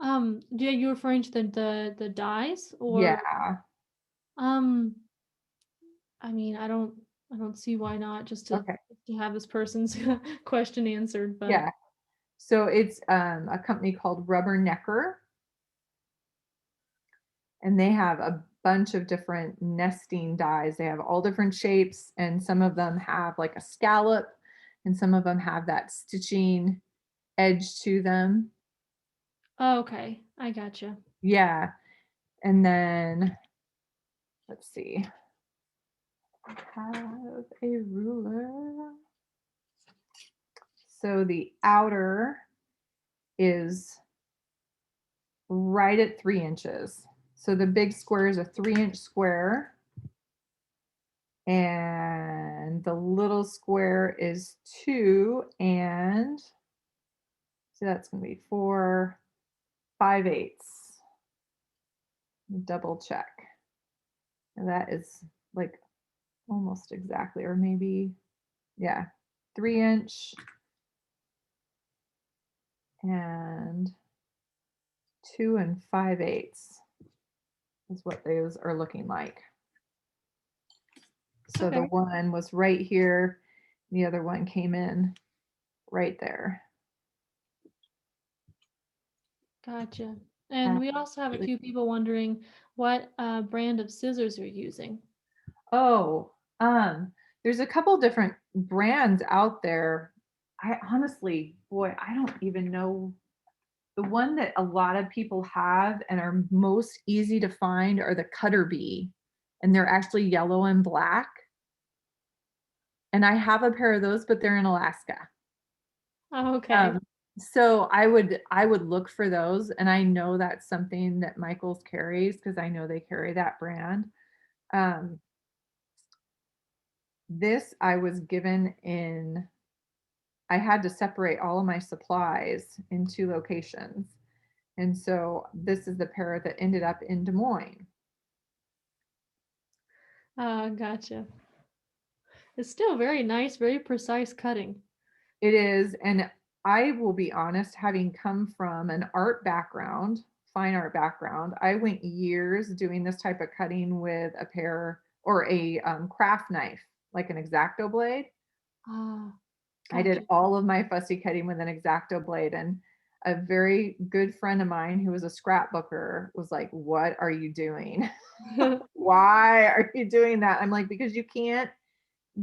Yeah, you referring to the dies, or Yeah. um I mean, I don't. I don't see why not, Okay. just to have this person's question answered, but Yeah. So it's a company called Rubber Necker, and they have a bunch of different nesting dies. They have all different shapes, and some of them have like a scallop, and some of them have that stitching edge to them. oh, okay, I gotcha. Yeah. And then let's see. I have a ruler. So the outer is right at 3 inches. So the big square is a 3 inch square, and the little square is 2, and so that's going to be 4 5/8. Double check. And that is like almost exactly, or maybe, yeah, 3 inch and 2 5/8 is what those are looking like. So the Okay, one was right here, the other one came in right there. gotcha. And Uh, we also have a few people wondering what brand of scissors you're using. Oh, there's a couple different brands out there. I honestly, boy, I don't even know. The one that a lot of people have and are most easy to find are the Cutter Bee, and they're actually yellow and black. And I have a pair of those, but they're in Alaska. Oh, okay. Um, so I would look for those, and I know that's something that Michaels carries because I know they carry that brand. Um, this I was given in I had to separate all of my supplies in 2 locations. And so this is the pair that ended up in Des Moines. Gotcha. It's still very nice, very precise cutting. It is, and I will be honest, having come from an art background, fine art background, I went years doing this type of cutting with a pair or a craft knife, like an X-Acto blade. Ah, I did gotcha. all of my fussy cutting with an X-Acto blade, and a very good friend of mine who was a scrapbooker was like, "What are you doing? Why are you doing that?" I'm like, "Because you can't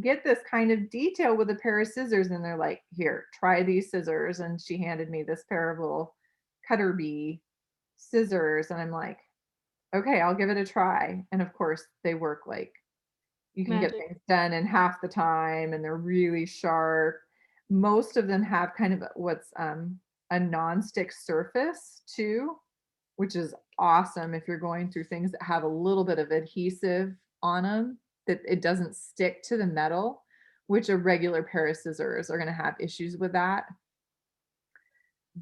get this kind of detail with a pair of scissors." And they're like, "Here, try these scissors." And she handed me this pair of little Cutter Bee scissors, and I'm like, "Okay, I'll give it a try." And of course, they work like you can get Magic. things done in half the time, and they're really sharp. Most of them have kind of what's a non-stick surface too, which is awesome if you're going through things that have a little bit of adhesive on them, that it doesn't stick to the metal, which a regular pair of scissors are going to have issues with that.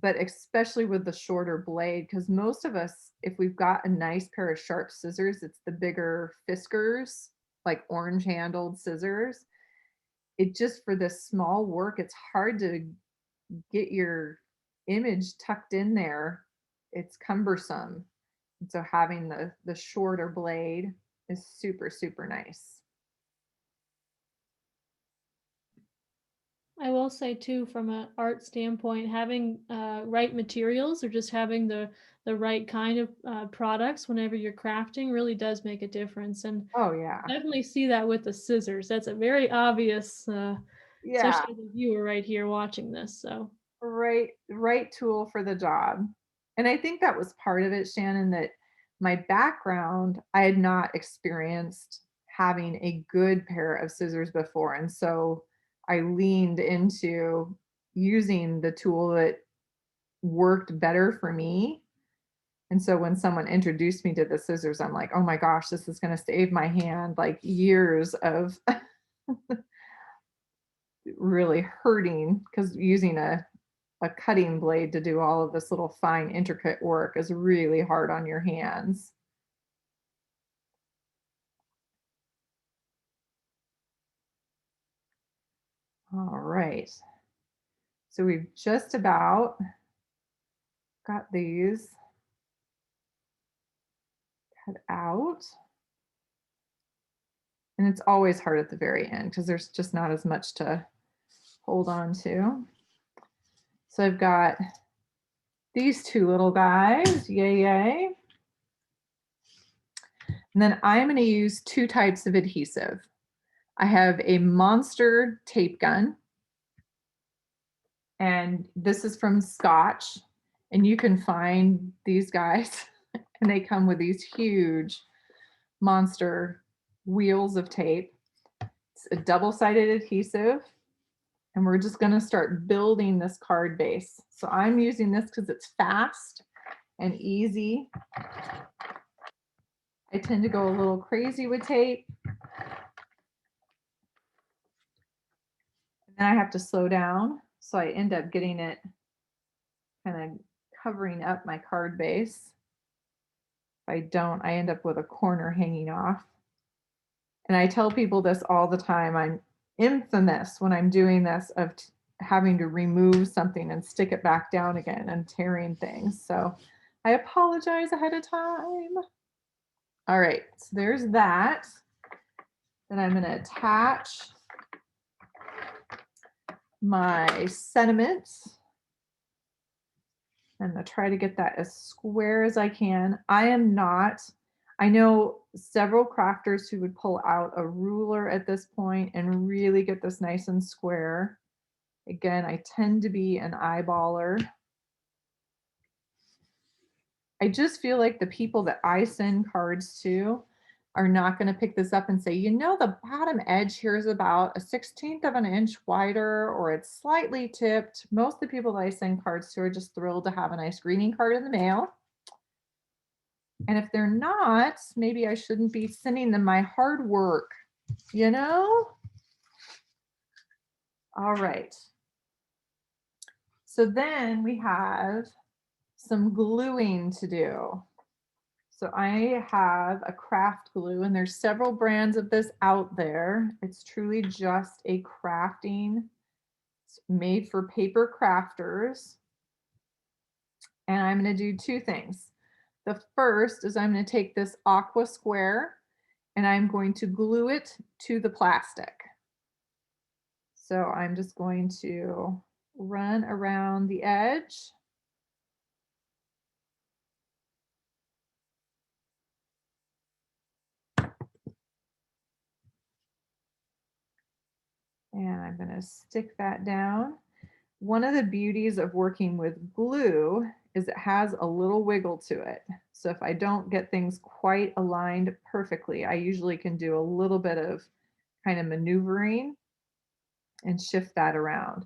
But especially with the shorter blade, because most of us, if we've got a nice pair of sharp scissors, it's the bigger Fiskars, like orange handled scissors. It just for this small work, it's hard to get your image tucked in there. It's cumbersome. And so having the shorter blade is super, super nice. I will say too, from an art standpoint, having right materials or just having the right kind of products whenever you're crafting really does make a difference. And Oh yeah. definitely see that with the scissors. That's a very obvious, Yeah. especially the viewer right here watching this. So, Right tool for the job. And I think that was part of it, Shannon, that my background, I had not experienced having a good pair of scissors before. And so I leaned into using the tool that worked better for me. And so when someone introduced me to the scissors, I'm like, oh my gosh, this is going to save my hand like years of really hurting because using a cutting blade to do all of this little fine, intricate work is really hard on your hands. All right. So we've just about got these cut out. And it's always hard at the very end because there's just not as much to hold on to. So I've got these two little guys, yay, yay. And then I'm going to use two types of adhesive. I have a monster tape gun, and this is from Scotch, and you can find these guys and they come with these huge monster wheels of tape. It's a double-sided adhesive, and we're just going to start building this card base. So I'm using this because it's fast and easy. I tend to go a little crazy with tape, and then I have to slow down, so I end up getting it kind of covering up my card base. If I don't, I end up with a corner hanging off. And I tell people this all the time. I'm infamous when I'm doing this of having to remove something and stick it back down again and tearing things. So I apologize ahead of time. All right, so there's that. Then I'm going to attach my sentiments. I'm going to try to get that as square as I can. I know several crafters who would pull out a ruler at this point and really get this nice and square. Again, I tend to be an eyeballer. I just feel like the people that I send cards to are not going to pick this up and say, you know, the bottom edge here is about 1/16 of an inch wider, or it's slightly tipped. Most of the people that I send cards to are just thrilled to have a nice greeting card in the mail. And if they're not, maybe I shouldn't be sending them my hard work, you know? All right. So then we have some gluing to do. So I have a craft glue, and there's several brands of this out there. It's truly just a crafting. It's made for paper crafters. And I'm going to do two things. The first is I'm going to take this aqua square and I'm going to glue it to the plastic. So I'm just going to run around the edge. And I'm going to stick that down. One of the beauties of working with glue is it has a little wiggle to it. So if I don't get things quite aligned perfectly, I usually can do a little bit of kind of maneuvering and shift that around.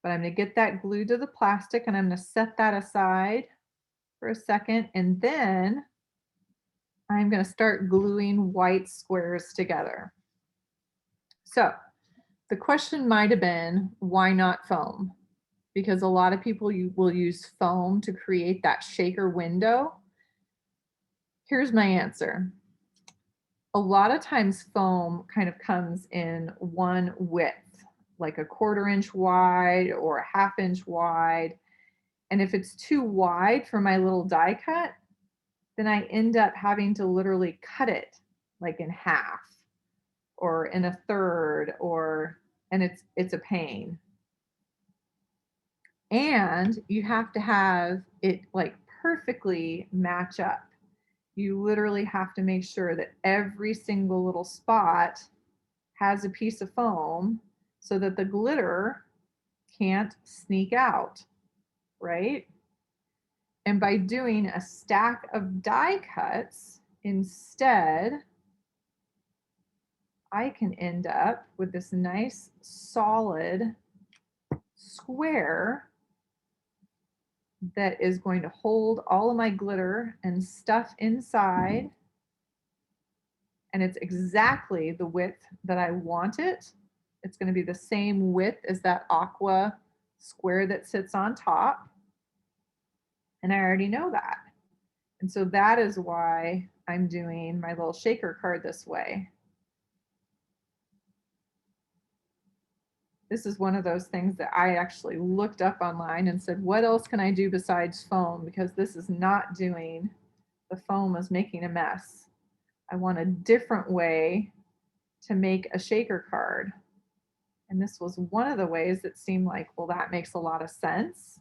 But I'm going to get that glued to the plastic, and I'm going to set that aside for a second, and then I'm going to start gluing white squares together. So the question might have been, why not foam? Because a lot of people will use foam to create that shaker window. Here's my answer. A lot of times foam kind of comes in one width, like a 1/4 inch wide or a 1/2 inch wide. And if it's too wide for my little die cut, then I end up having to literally cut it like in half or in a third, and it's a pain. And you have to have it like perfectly match up. You literally have to make sure that every single little spot has a piece of foam so that the glitter can't sneak out, right? And by doing a stack of die cuts instead, I can end up with this nice solid square that is going to hold all of my glitter and stuff inside. And it's exactly the width that I want it. It's going to be the same width as that aqua square that sits on top. And I already know that. And so that is why I'm doing my little shaker card this way. This is one of those things that I actually looked up online and said, what else can I do besides foam? Because this is not doing, the foam is making a mess. I want a different way to make a shaker card. And this was one of the ways that seemed like, well, that makes a lot of sense.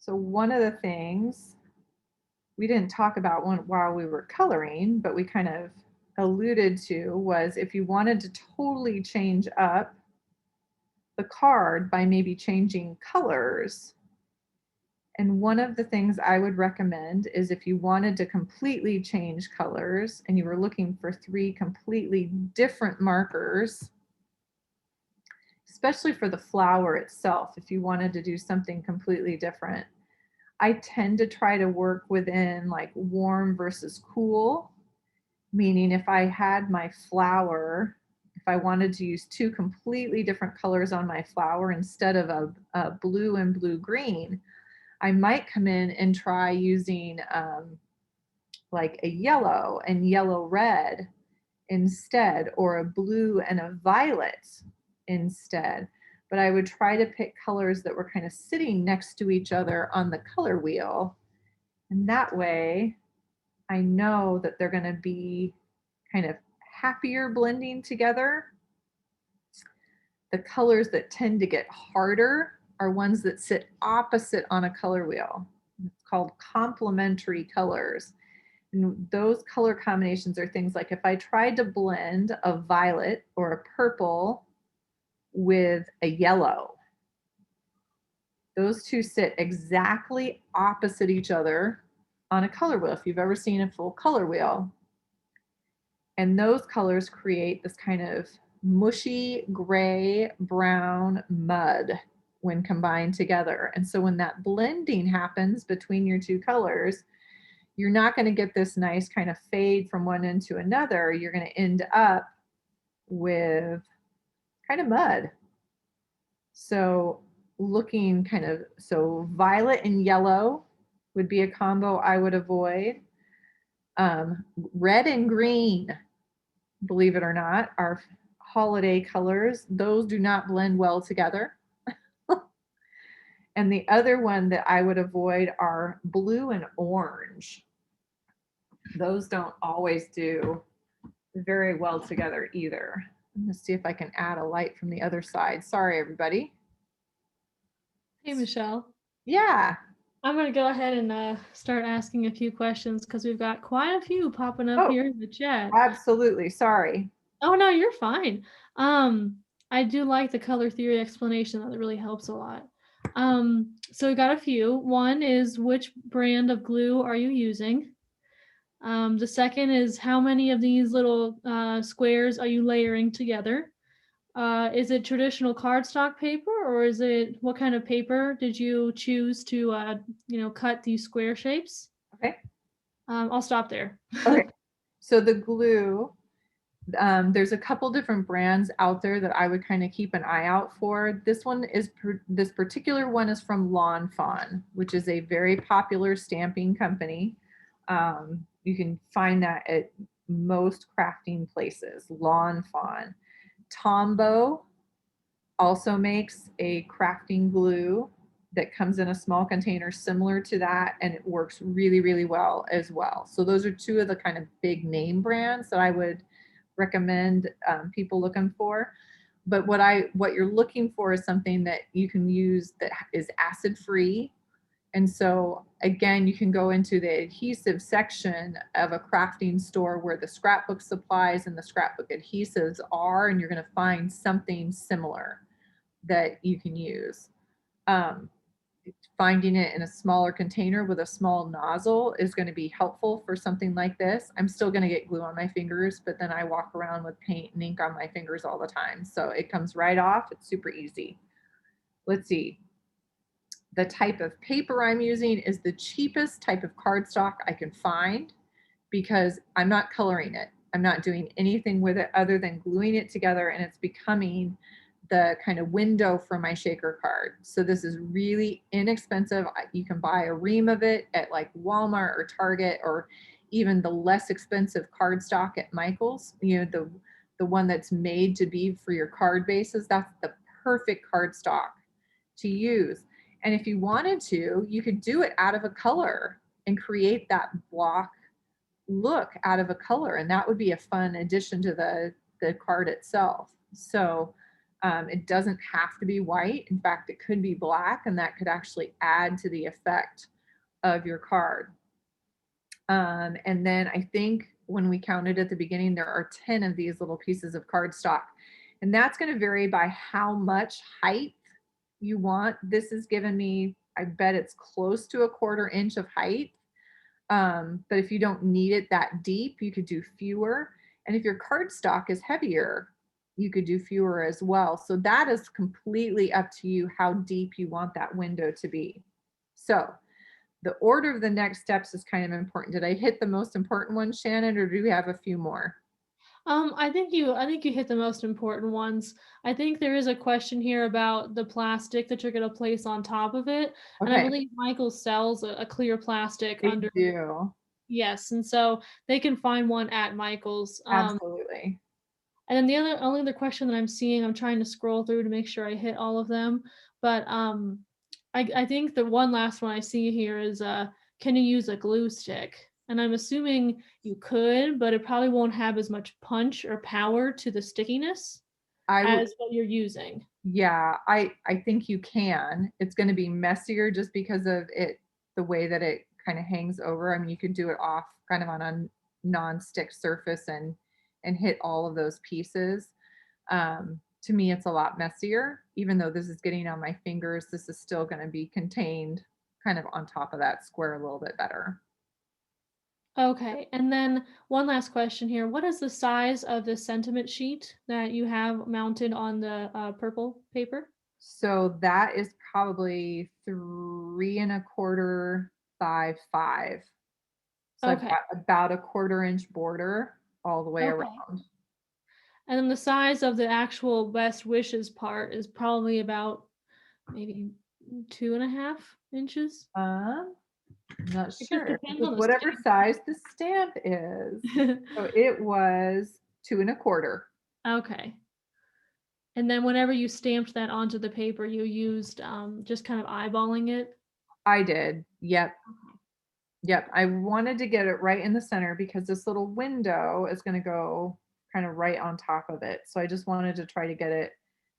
So one of the things we didn't talk about while we were coloring, but we kind of alluded to was if you wanted to totally change up the card by maybe changing colors. And one of the things I would recommend is if you wanted to completely change colors and you were looking for 3 completely different markers, especially for the flower itself, if you wanted to do something completely different, I tend to try to work within like warm versus cool, meaning if I had my flower, if I wanted to use 2 completely different colors on my flower instead of a blue and blue-green, I might come in and try using like a yellow and yellow-red instead, or a blue and a violet instead. But I would try to pick colors that were kind of sitting next to each other on the color wheel. And that way I know that they're going to be kind of happier blending together. The colors that tend to get harder are ones that sit opposite on a color wheel. It's called complementary colors. And those color combinations are things like if I tried to blend a violet or a purple with a yellow, those two sit exactly opposite each other on a color wheel, if you've ever seen a full color wheel. And those colors create this kind of mushy gray brown mud when combined together. And so when that blending happens between your 2 colors, you're not going to get this nice kind of fade from one end to another. You're going to end up with kind of mud. So looking kind of, so violet and yellow would be a combo I would avoid. Red and green, believe it or not, are holiday colors. Those do not blend well together. And the other one that I would avoid are blue and orange. Those don't always do very well together either. I'm going to see if I can add a light from the other side. Sorry, everybody. Hey, Michelle. Yeah. I'm going to go ahead and start asking a few questions because we've got quite a few popping up Oh, here in the chat. absolutely. Sorry. Oh, no, you're fine. I do like the color theory explanation. That really helps a lot. So we got a few. One is, which brand of glue are you using? The second is, how many of these little squares are you layering together? Is it traditional cardstock paper, or is it, what kind of paper did you choose to cut these square shapes? Okay. I'll stop there. Okay. So the glue, there's a couple different brands out there that I would kind of keep an eye out for. This particular one is from Lawn Fawn, which is a very popular stamping company. You can find that at most crafting places. Lawn Fawn. Tombow also makes a crafting glue that comes in a small container similar to that, and it works really, really well as well. So those are 2 of the kind of big name brands that I would recommend people looking for. But what you're looking for is something that you can use that is acid free. And so again, you can go into the adhesive section of a crafting store where the scrapbook supplies and the scrapbook adhesives are, and you're going to find something similar that you can use. Finding it in a smaller container with a small nozzle is going to be helpful for something like this. I'm still going to get glue on my fingers, but then I walk around with paint and ink on my fingers all the time. So it comes right off. It's super easy. Let's see. The type of paper I'm using is the cheapest type of cardstock I can find because I'm not coloring it. I'm not doing anything with it other than gluing it together, and it's becoming the kind of window for my shaker card. So this is really inexpensive. You can buy a ream of it at like Walmart or Target, or even the less expensive cardstock at Michael's, the one that's made to be for your card bases. That's the perfect cardstock to use. And if you wanted to, you could do it out of a color and create that block look out of a color, and that would be a fun addition to the card itself. So it doesn't have to be white. In fact, it could be black, and that could actually add to the effect of your card. And then I think when we counted at the beginning, there are 10 of these little pieces of cardstock. And that's going to vary by how much height you want. This has given me, I bet it's close to a 1/4 inch of height. But if you don't need it that deep, you could do fewer. And if your cardstock is heavier, you could do fewer as well. So that is completely up to you how deep you want that window to be. So the order of the next steps is kind of important. Did I hit the most important one, Shannon, or do we have a few more? I think you hit the most important ones. I think there is a question here about the plastic that you're gonna place on top of it, and I Okay, believe Michael sells a clear plastic they under. do. Yes, and so they can find one at Michael's. Absolutely. And then the only other question that I'm seeing, I'm trying to scroll through to make sure I hit all of them, but I think the one last one I see here is can you use a glue stick? And I'm assuming you could, but it probably won't have as much punch or power to the stickiness I would, as what you're using. yeah, I think you can. It's going to be messier just because of it, the way that it kind of hangs over. I mean, you could do it off kind of on a non-stick surface and hit all of those pieces. To me, it's a lot messier. Even though this is getting on my fingers, this is still going to be contained kind of on top of that square a little bit better. Okay, and then one last question here. What is the size of the sentiment sheet that you have mounted on the purple paper? So that is probably 3 1/4 by 5. So I've Okay, got about a 1/4 inch border all the way okay. around. And then the size of the actual best wishes part is probably about maybe 2.5 inches. Um, not It just sure. depends It's on the whatever stamp. size the stamp is. So it was 2 1/4. Okay. And then whenever you stamped that onto the paper, you used just kind of eyeballing it. I did. Yep. Yep. I wanted to get it right in the center because this little window is going to go kind of right on top of it. So I just wanted to try to get it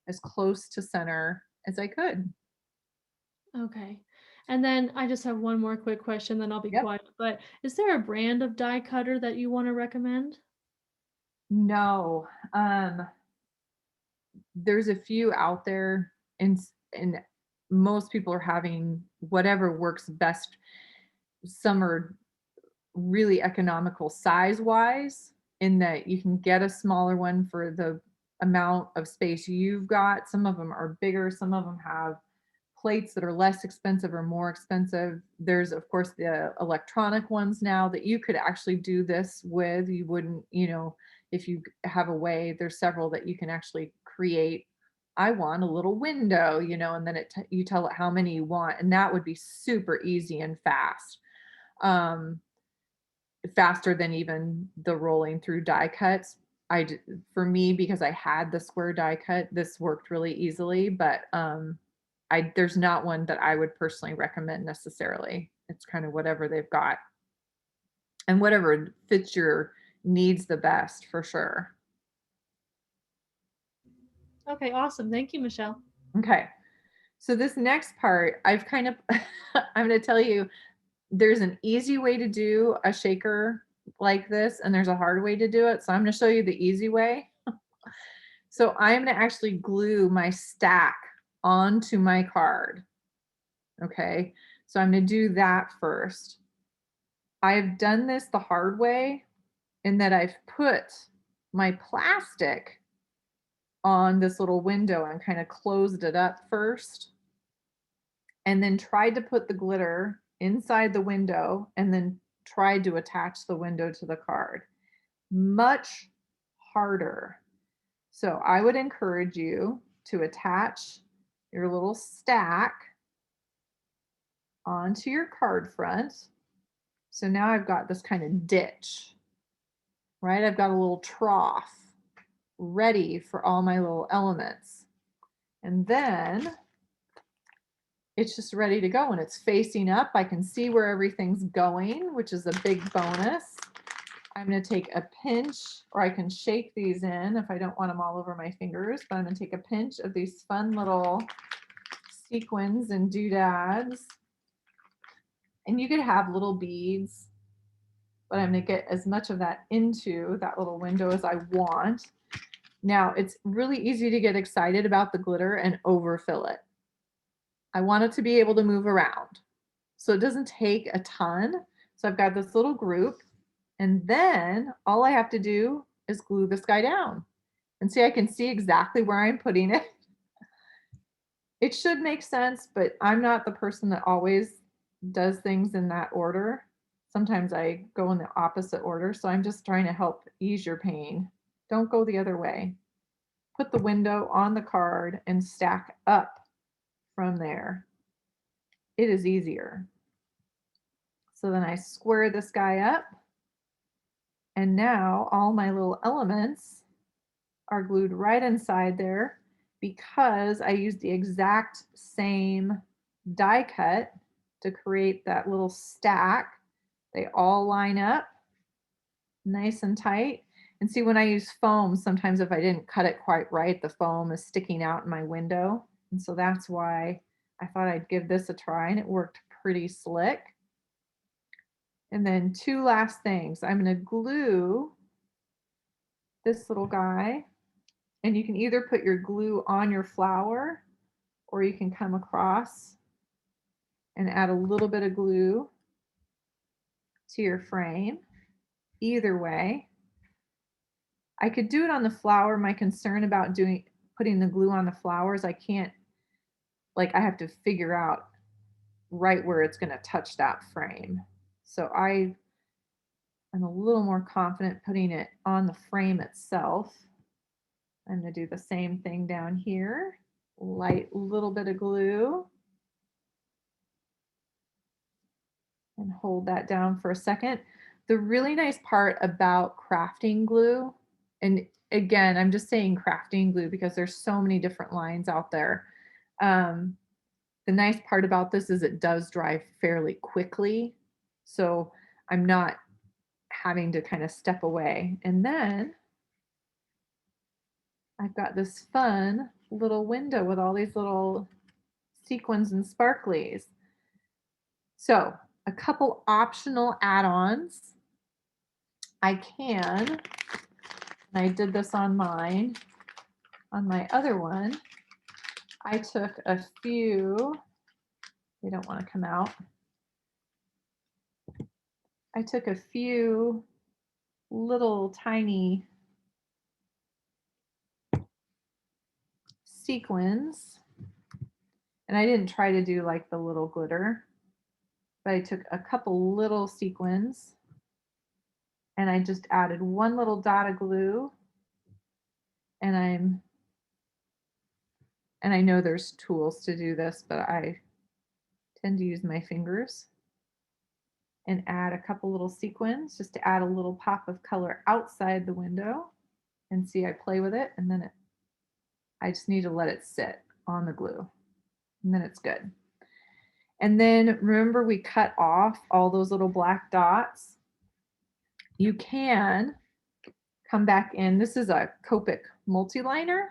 as close to center as I could. Okay. And then I just have one more quick question, then I'll be Yep. quiet. But is there a brand of die cutter that you want to recommend? No. There's a few out there, and most people are having whatever works best. Some are really economical size wise in that you can get a smaller one for the amount of space you've got. Some of them are bigger, some of them have plates that are less expensive or more expensive. There's of course the electronic ones now that you could actually do this with. You wouldn't, if you have a way, there's several that you can actually create. I want a little window, and then you tell it how many you want, and that would be super easy and fast. Um, Faster than even the rolling through die cuts. For me, because I had the square die cut, this worked really easily, but there's not one that I would personally recommend necessarily. It's kind of whatever they've got and whatever fits your needs the best for sure. Okay, awesome. Thank you, Michelle. Okay. So this next part, I've kind of I'm going to tell you there's an easy way to do a shaker like this and there's a hard way to do it. So I'm going to show you the easy way. So I'm going to actually glue my stack onto my card. Okay. So I'm going to do that first. I've done this the hard way in that I've put my plastic on this little window and kind of closed it up first and then tried to put the glitter inside the window and then tried to attach the window to the card. Much harder. So I would encourage you to attach your little stack onto your card front. So now I've got this kind of ditch, right? I've got a little trough ready for all my little elements. And then it's just ready to go and it's facing up. I can see where everything's going, which is a big bonus. I'm going to take a pinch, or I can shake these in if I don't want them all over my fingers, but I'm going to take a pinch of these fun little sequins and doodads. And you could have little beads, but I'm going to get as much of that into that little window as I want. Now, it's really easy to get excited about the glitter and overfill it. I want it to be able to move around. So it doesn't take a ton. So I've got this little group, and then all I have to do is glue this guy down. And see, I can see exactly where I'm putting it. It should make sense, but I'm not the person that always does things in that order. Sometimes I go in the opposite order, so I'm just trying to help ease your pain. Don't go the other way. Put the window on the card and stack up from there. It is easier. So then I square this guy up, and now all my little elements are glued right inside there because I used the exact same die cut to create that little stack. They all line up nice and tight. And see, when I use foam, sometimes if I didn't cut it quite right, the foam is sticking out in my window. And so that's why I thought I'd give this a try, and it worked pretty slick. And then two last things. I'm going to glue this little guy, and you can either put your glue on your flower, or you can come across and add a little bit of glue to your frame. Either way, I could do it on the flower. My concern about putting the glue on the flowers, I can't, like, I have to figure out right where it's going to touch that frame. So I'm a little more confident putting it on the frame itself. I'm going to do the same thing down here. Light little bit of glue. And hold that down for a second. The really nice part about crafting glue, and again, I'm just saying crafting glue because there's so many different lines out there. The nice part about this is it does dry fairly quickly. So I'm not having to kind of step away. And then I've got this fun little window with all these little sequins and sparklies. So a couple optional add-ons. I can, and I did this on mine, on my other one, I took a few, they don't want to come out. I took a few little tiny sequins, and I didn't try to do like the little glitter, but I took a couple little sequins and I just added one little dot of glue, and I know there's tools to do this, but I tend to use my fingers and add a couple little sequins just to add a little pop of color outside the window. And see, I play with it, and then I just need to let it sit on the glue, and then it's good. And then remember, we cut off all those little black dots. You can come back in. This is a Copic Multiliner,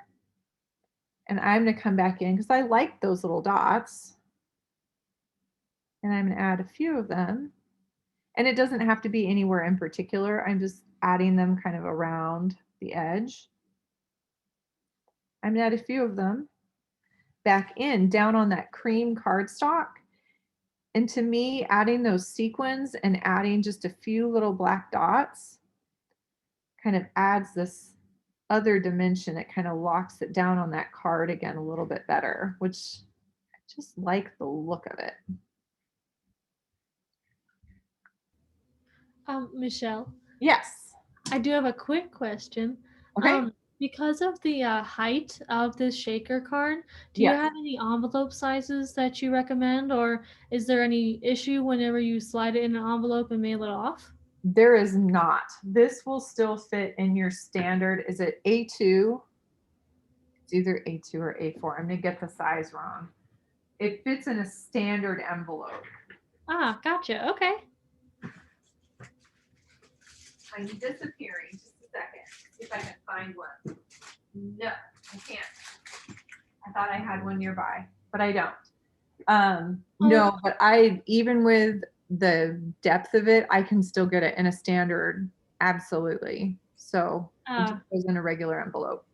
and I'm going to come back in because I like those little dots, and I'm going to add a few of them. And it doesn't have to be anywhere in particular. I'm just adding them kind of around the edge. I'm going to add a few of them back in, down on that cream cardstock. And to me, adding those sequins and adding just a few little black dots kind of adds this other dimension. It kind of locks it down on that card again a little bit better, which I just like the look of it. Michelle, Yes. I do have a quick question. Okay. Because of the height of this shaker card, do you Yes. have any envelope sizes that you recommend, or is there any issue whenever you slide it in an envelope and mail it off? There is not. This will still fit in your standard. Is it A2? It's either A2 or A4. I'm gonna get the size wrong. It fits in a standard envelope. Ah, gotcha. Okay. I'm disappearing. Just a second. See if I can find one. No, I can't. I thought I had one nearby, but I don't. No, but I, even with the depth of it, I can still get it in a standard. Absolutely. So it just goes in a regular envelope.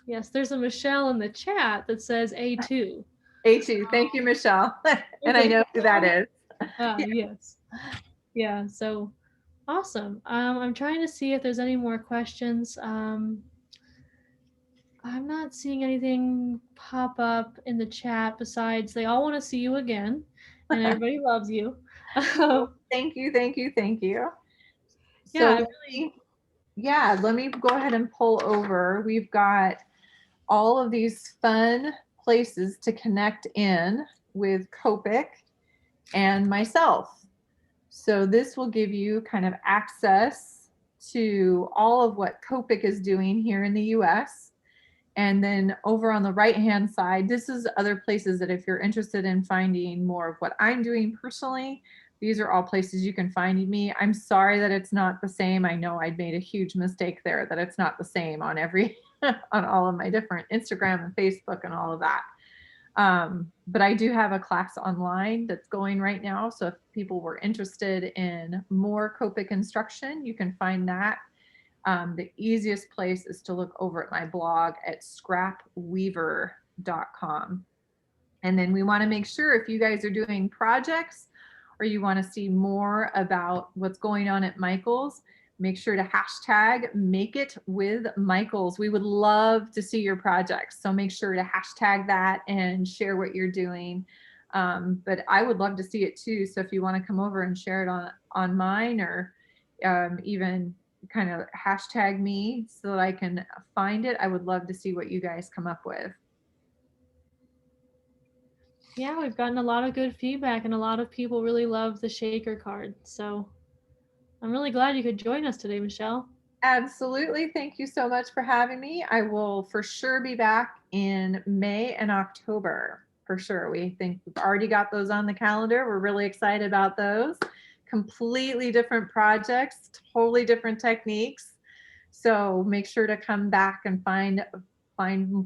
Yes, there's a Michelle in the chat that says A2. A2. Thank you, Michelle. And I know who that is. Yes. Yeah, so awesome. I'm trying to see if there's any more questions. I'm not seeing anything pop up in the chat besides they all want to see you again and everybody loves you. Thank you, thank you, thank you. Yeah, So let me go ahead and pull over. We've got all of these fun places to connect in with Copic and myself. So this will give you kind of access to all of what Copic is doing here in the US. And then over on the right-hand side, this is other places that if you're interested in finding more of what I'm doing personally, these are all places you can find me. I'm sorry that it's not the same. I know I'd made a huge mistake there, that it's not the same on every, on all of my different Instagram and Facebook and all of that. But I do have a class online that's going right now. So if people were interested in more Copic instruction, you can find that. The easiest place is to look over at my blog at scrapweaver.com. And then we want to make sure if you guys are doing projects or you want to see more about what's going on at Michael's, make sure to hashtag Make It With Michael's. We would love to see your projects. So make sure to hashtag that and share what you're doing. But I would love to see it too. So if you want to come over and share it on mine, or even kind of hashtag me so that I can find it, I would love to see what you guys come up with. Yeah, we've gotten a lot of good feedback and a lot of people really love the shaker card. So I'm really glad you could join us today, Michelle. Absolutely. Thank you so much for having me. I will for sure be back in May and October. For sure. We think we've already got those on the calendar. We're really excited about those. Completely different projects, totally different techniques. So make sure to come back and find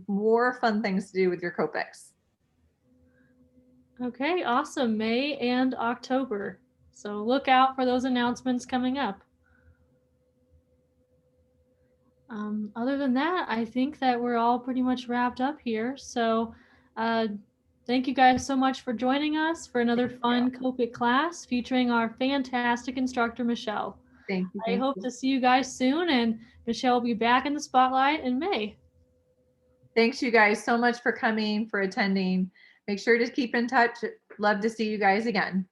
more fun things to do with your Copics. Okay, awesome. May and October. So look out for those announcements coming up. Other than that, I think that we're all pretty much wrapped up here. So thank you guys so much for joining us for another fun Copic class featuring our fantastic instructor, Michelle. Thank you. I hope to see you guys soon, and Michelle will be back in the spotlight in May. Thanks you guys so much for coming, for attending. Make sure to keep in touch. Love to see you guys again.